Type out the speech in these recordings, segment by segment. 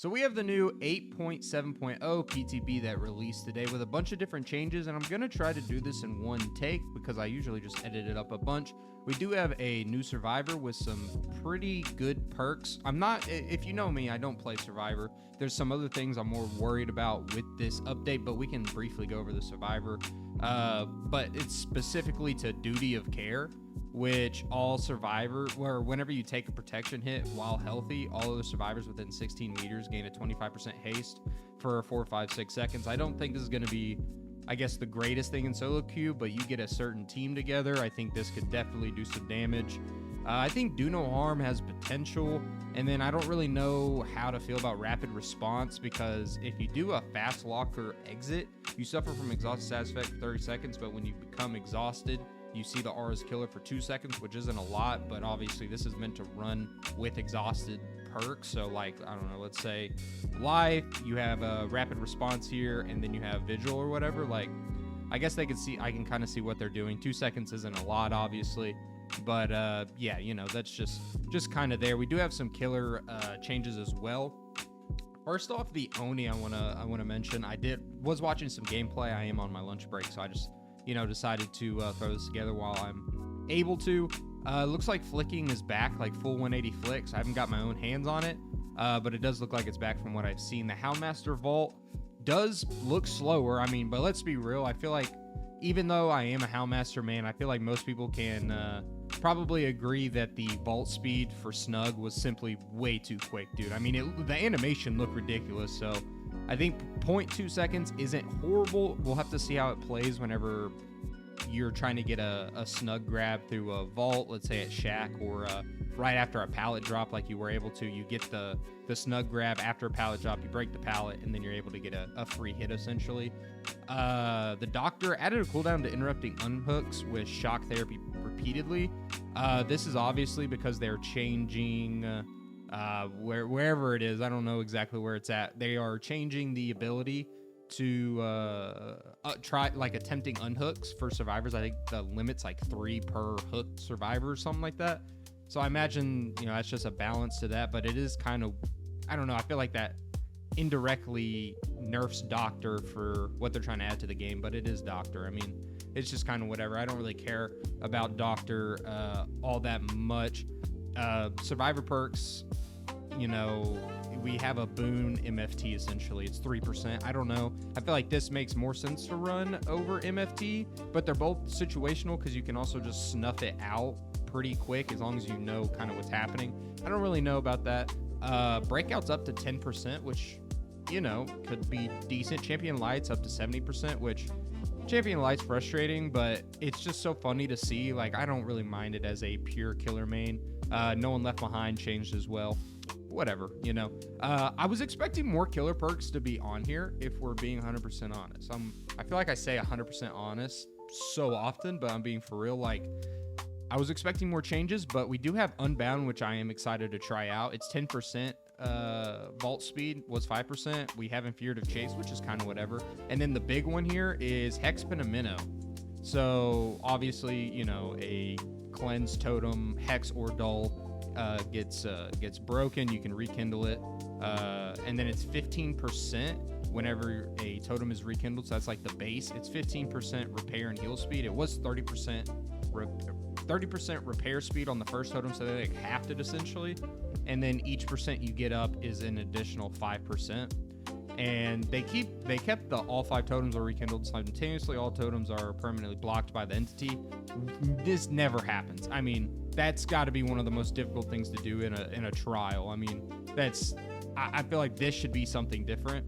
So we have the new 8.7.0 PTB that released today with a bunch of different changes, and I'm going to try to do this in one take because I usually just edit it up a bunch. We do have a new Survivor with some pretty good perks. If you know me, I don't play Survivor. There's some other things I'm more worried about with this update, but we can briefly go over the Survivor. But it's specifically to Duty of Care, which all survivors, where whenever you take a protection hit while healthy, all of the survivors within 16 meters gain a 25% haste for 4, 5, 6 seconds. I don't think this is going to be, I guess, the greatest thing in solo queue, but you get a certain team together. I think this could definitely do some damage. I think Do No Harm has potential, and then I don't really know how to feel about rapid response, because if you do a fast locker exit, you suffer from exhausted satisfaction for 30 seconds, but when you become exhausted, you see the Aura's killer for 2 seconds, which isn't a lot, but obviously this is meant to run with exhausted perks. So like, I don't know, let's say life, you have a rapid response here, and then you have vigil or whatever. Like, I guess I can kind of see what they're doing. 2 seconds isn't a lot, obviously, but yeah, you know, that's just kind of there. We do have some killer changes as well. First off, the Oni I wanna mention. I was watching some gameplay. I am on my lunch break, so I just decided to throw this together while I'm able to. Looks like flicking is back, like full 180 flicks. I haven't got my own hands on it, but it does look like it's back from what I've seen. The Houndmaster vault does look slower. I mean, but let's be real. I feel like even though I am a Houndmaster man, I feel like most people can probably agree that the vault speed for Snug was simply way too quick, dude. I mean, the animation looked ridiculous, so I think 0.2 seconds isn't horrible. We'll have to see how it plays whenever you're trying to get a snug grab through a vault, let's say at Shack, or right after a pallet drop like you were able to. You get the snug grab after a pallet drop, you break the pallet, and then you're able to get a free hit, essentially. The Doctor added a cooldown to interrupting unhooks with shock therapy repeatedly. This is obviously because they're changing... wherever it is, I don't know exactly where it's at. They are changing the ability to try like attempting unhooks for survivors. I think the limit's like 3 per hook survivor or something like that. So I imagine, that's just a balance to that, but it is kind of, I don't know, I feel like that indirectly nerfs Doctor for what they're trying to add to the game, but it is Doctor. I mean, it's just kind of whatever. I don't really care about Doctor all that much. Survivor perks, we have a boon MFT, essentially. It's 3%. I don't know. I feel like this makes more sense to run over MFT, but they're both situational because you can also just snuff it out pretty quick as long as you know kind of what's happening. I don't really know about that. Breakout's up to 10%, which, could be decent. Champion Light's up to 70%, which Champion Light's frustrating, but it's just so funny to see. Like, I don't really mind it as a pure killer main. No One Left Behind changed as well. Whatever, I was expecting more killer perks to be on here, if we're being 100% honest. I feel like I say 100% honest so often, but I'm being for real. Like, I was expecting more changes, but we do have Unbound, which I am excited to try out. It's 10%. Vault speed was 5%. We have Feared of Chase, which is kind of whatever. And then the big one here is Hex Penamino. So obviously, a cleanse totem, Hex or Dull, gets broken. You can rekindle it, and then it's 15% whenever a totem is rekindled. So that's like the base. It's 15% repair and heal speed. It was 30% repair speed on the first totem, so they like halved it essentially. And then each percent you get up is an additional 5%. And they kept all 5 totems are rekindled simultaneously. All totems are permanently blocked by the entity. This never happens. I mean, that's got to be one of the most difficult things to do in a trial. I mean, I feel like this should be something different.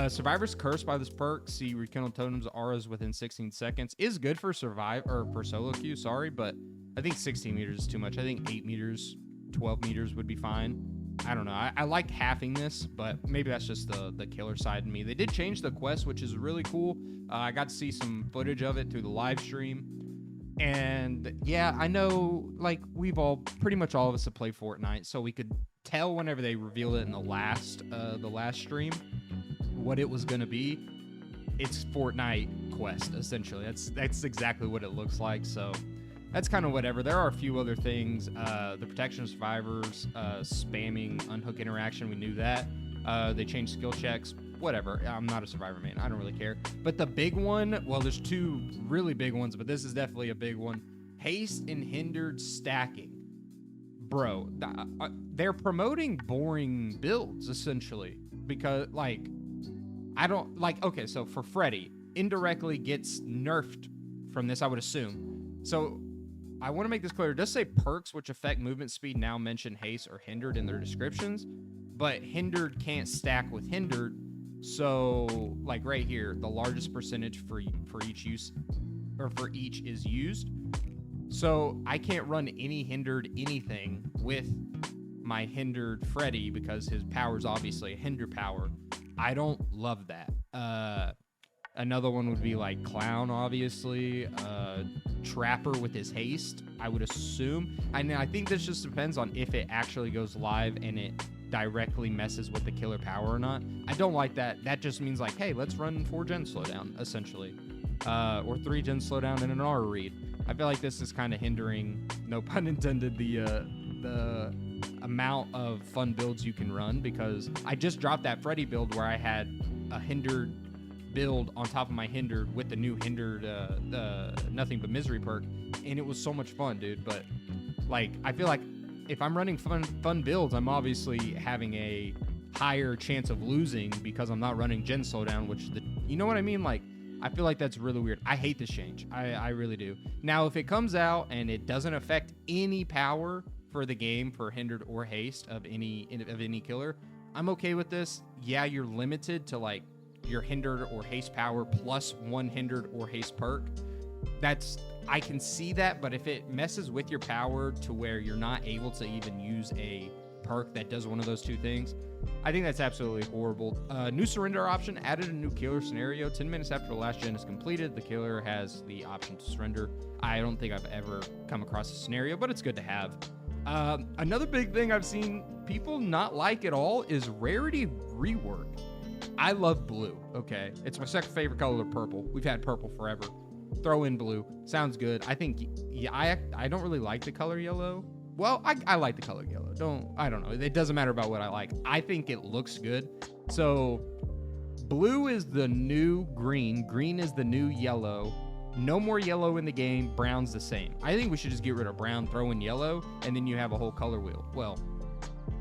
Survivor's Curse by this perk, see rekindled totems auras within 16 seconds, is good for for solo queue, sorry, but I think 16 meters is too much. I think 8 meters, 12 meters would be fine. I don't know. I like halving this, but maybe that's just the killer side in me. They did change the quest, which is really cool. I got to see some footage of it through the live stream. And yeah, I know, like, pretty much all of us have played Fortnite, so we could tell whenever they revealed it in the last stream what it was going to be. It's Fortnite quest, essentially. That's exactly what it looks like, so that's kind of whatever. There are a few other things. The protection of survivors, spamming unhook interaction, we knew that. They changed skill checks, whatever. I'm not a survivor main. I don't really care. But the big one, well, there's two really big ones, but this is definitely a big one. Haste and hindered stacking. Bro, they're promoting boring builds, essentially. Because, like, I don't, like, okay, so for Freddy, indirectly gets nerfed from this, I would assume. So, I want to make this clear. It does say perks which affect movement speed now mention haste or hindered in their descriptions, but hindered can't stack with hindered. So, like right here, the largest percentage for each use, or for each is used. So I can't run any hindered anything with my hindered Freddy because his power is obviously a hinder power. I don't love that. Another one would be like Clown, obviously. Trapper with his haste, I would assume. And I think this just depends on if it actually goes live and it directly messes with the killer power or not. I don't like that. That just means like, hey, let's run 4-gen slowdown, essentially. Or 3-gen slowdown and an R read. I feel like this is kind of hindering, no pun intended, the amount of fun builds you can run, because I just dropped that Freddy build where I had a hindered build on top of my hindered with the new hindered nothing but misery perk, and it was so much fun, dude. But like, I feel like if I'm running fun builds, I'm obviously having a higher chance of losing because I'm not running gen slowdown, which you know what I mean? Like, I feel like that's really weird. I hate this change. I really do. Now, if it comes out and it doesn't affect any power for the game for hindered or haste of any killer, I'm okay with this. Yeah, you're limited to like your hindered or haste power plus one hindered or haste perk. I can see that, but if it messes with your power to where you're not able to even use a perk that does one of those two things, I think that's absolutely horrible. New surrender option added a new killer scenario. 10 minutes after the last gen is completed, the killer has the option to surrender. I don't think I've ever come across a scenario, but it's good to have. Another big thing I've seen people not like at all is rarity rework. I love blue, okay? It's my second favorite color, purple. We've had purple forever. Throw in blue. Sounds good. I think, yeah, I don't really like the color yellow. Well, I like the color yellow. I don't know. It doesn't matter about what I like. I think it looks good. So blue is the new green. Green is the new yellow. No more yellow in the game. Brown's the same. I think we should just get rid of brown, throw in yellow, and then you have a whole color wheel. Well,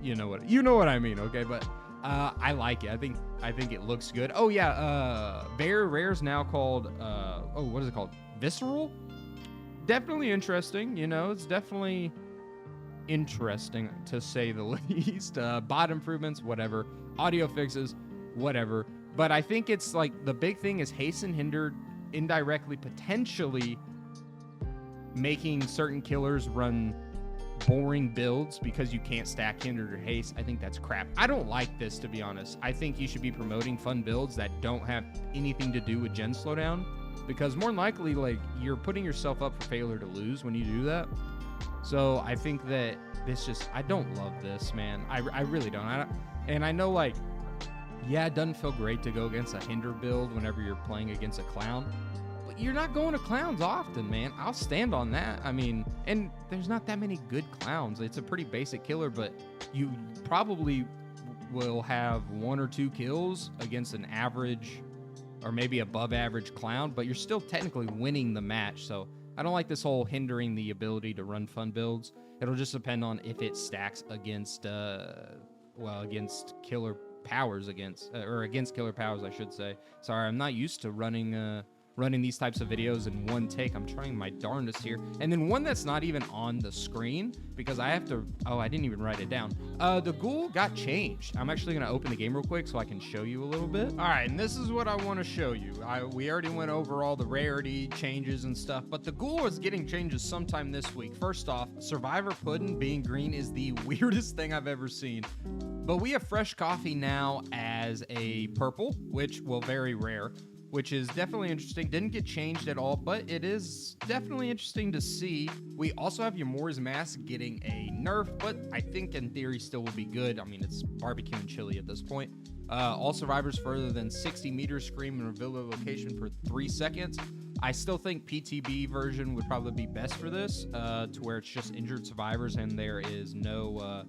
you know what I mean, okay? But I like it. I think it looks good. Oh yeah, Rare's now called what is it called? Visceral? Definitely interesting, you know, it's definitely interesting to say the least. Bot improvements, whatever. Audio fixes, whatever. But I think it's like the big thing is haste and hindered indirectly potentially making certain killers run boring builds because you can't stack hindered or haste. I think that's crap. I don't like this, to be honest. I think you should be promoting fun builds that don't have anything to do with gen slowdown, because more than likely, like, you're putting yourself up for failure to lose when you do that. So I think that I don't love this, man. I really don't. And I know, like, yeah, it doesn't feel great to go against a hinder build whenever you're playing against a clown, but you're not going to clowns often, man. I'll stand on that. I mean, and there's not that many good clowns. It's a pretty basic killer, but you probably will have 1 or 2 kills against an average or maybe above average clown, but you're still technically winning the match. So I don't like this whole hindering the ability to run fun builds. It'll just depend on if it stacks against, against killer powers, against killer powers, I should say. Sorry, I'm not used to running these types of videos in one take. I'm trying my darndest here. And then one that's not even on the screen because I have to, I didn't even write it down. The Ghoul got changed. I'm actually gonna open the game real quick so I can show you a little bit. All right, and this is what I wanna show you. We already went over all the rarity changes and stuff, but the Ghoul is getting changes sometime this week. First off, Survivor Pudding being green is the weirdest thing I've ever seen. But we have Fresh Coffee now as a purple, which, well, very rare, which is definitely interesting. Didn't get changed at all, but it is definitely interesting to see. We also have Yamor's Mask getting a nerf, but I think in theory still will be good. I mean, it's barbecue and chili at this point. All survivors further than 60 meters scream and reveal their location for 3 seconds. I still think PTB version would probably be best for this, to where it's just injured survivors and there is no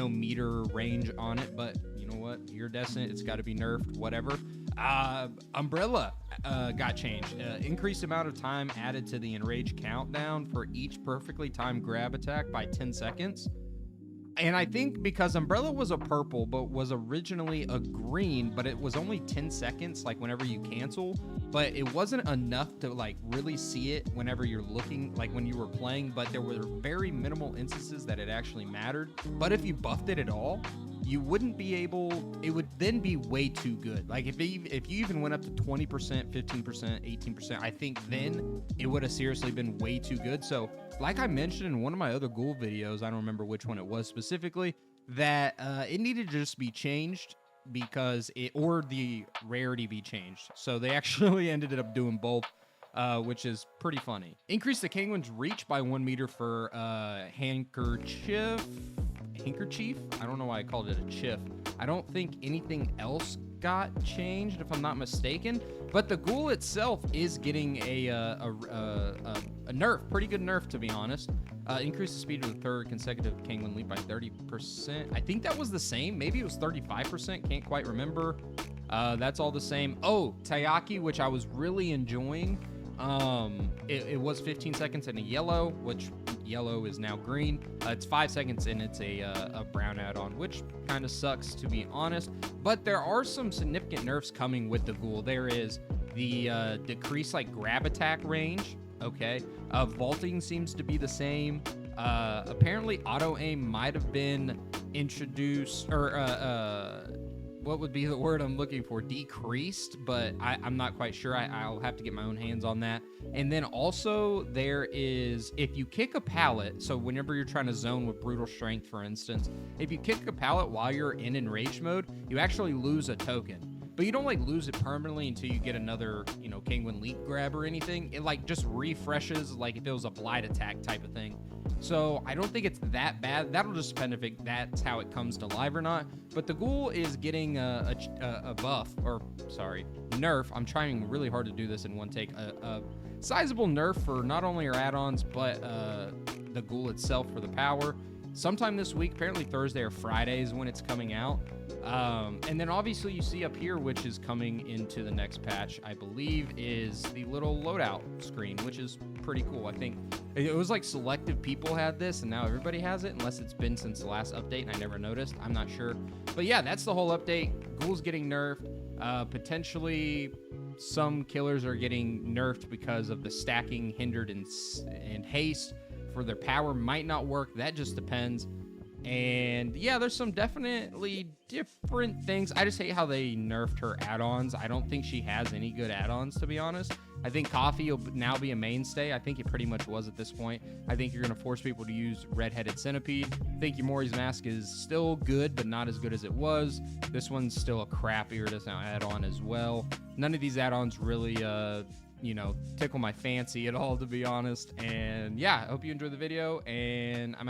meter range on it, but you know what? Iridescent, it's got to be nerfed, whatever. Umbrella got changed. Increased amount of time added to the enrage countdown for each perfectly timed grab attack by 10 seconds. And I think because Umbrella was a purple, but was originally a green, but it was only 10 seconds, like whenever you cancel, but it wasn't enough to like really see it whenever you're looking, like when you were playing, but there were very minimal instances that it actually mattered. But if you buffed it at all, you wouldn't be able, it would then be way too good. Like if you even went up to 20%, 15%, 18%, I think then it would have seriously been way too good. So like I mentioned in one of my other Ghoul videos, I don't remember which one it was specifically, that it needed to just be changed because or the rarity be changed. So they actually ended up doing both. Which is pretty funny. Increase the Penguin's reach by 1 meter for handkerchief. I don't know why I called it a chiff. I don't think anything else got changed, if I'm not mistaken. But the Ghoul itself is getting a nerf, pretty good nerf to be honest. Increase the speed of the third consecutive Penguin leap by 30%. I think that was the same. Maybe it was 35%. Can't quite remember. That's all the same. Oh, Taiyaki, which I was really enjoying. It was 15 seconds in a yellow, which yellow is now green. It's 5 seconds and it's a brown add-on, which kind of sucks to be honest. But there are some significant nerfs coming with the Ghoul. There is the decreased like grab attack range. Okay, vaulting seems to be the same. Apparently auto aim might have been introduced, or what would be the word I'm looking for? Decreased, but I'm not quite sure. I'll have to get my own hands on that. And then also there is, if you kick a pallet, so whenever you're trying to zone with brutal strength, for instance, if you kick a pallet while you're in enraged mode, you actually lose a token. But you don't like lose it permanently until you get another, you know, Penguin leap grab or anything. It like just refreshes, like if it was a blight attack type of thing. So I don't think it's that bad. That'll just depend if that's how it comes to live or not. But the Ghoul is getting a buff, or sorry, nerf. I'm trying really hard to do this in one take. A sizable nerf for not only her add-ons, but the Ghoul itself for the power. Sometime this week, apparently Thursday or Friday is when it's coming out. And then obviously you see up here, which is coming into the next patch, I believe, is the little loadout screen, which is pretty cool. I think it was like selective people had this and now everybody has it, unless it's been since the last update and I never noticed. I'm not sure. But yeah, that's the whole update. Ghoul's getting nerfed. Potentially some killers are getting nerfed because of the stacking hindered and haste for their power might not work. That just depends. And yeah, there's some definitely different things. I just hate how they nerfed her add-ons. I don't think she has any good add-ons, to be honest. I think coffee will now be a mainstay. I think it pretty much was at this point. I think you're going to force people to use Red-Headed Centipede. I think Yumori's Mask is still good, but not as good as it was. This one's still a crap iridescent add-on as well. None of these add-ons really you know, tickle my fancy at all, to be honest. And yeah, I hope you enjoyed the video, and I'm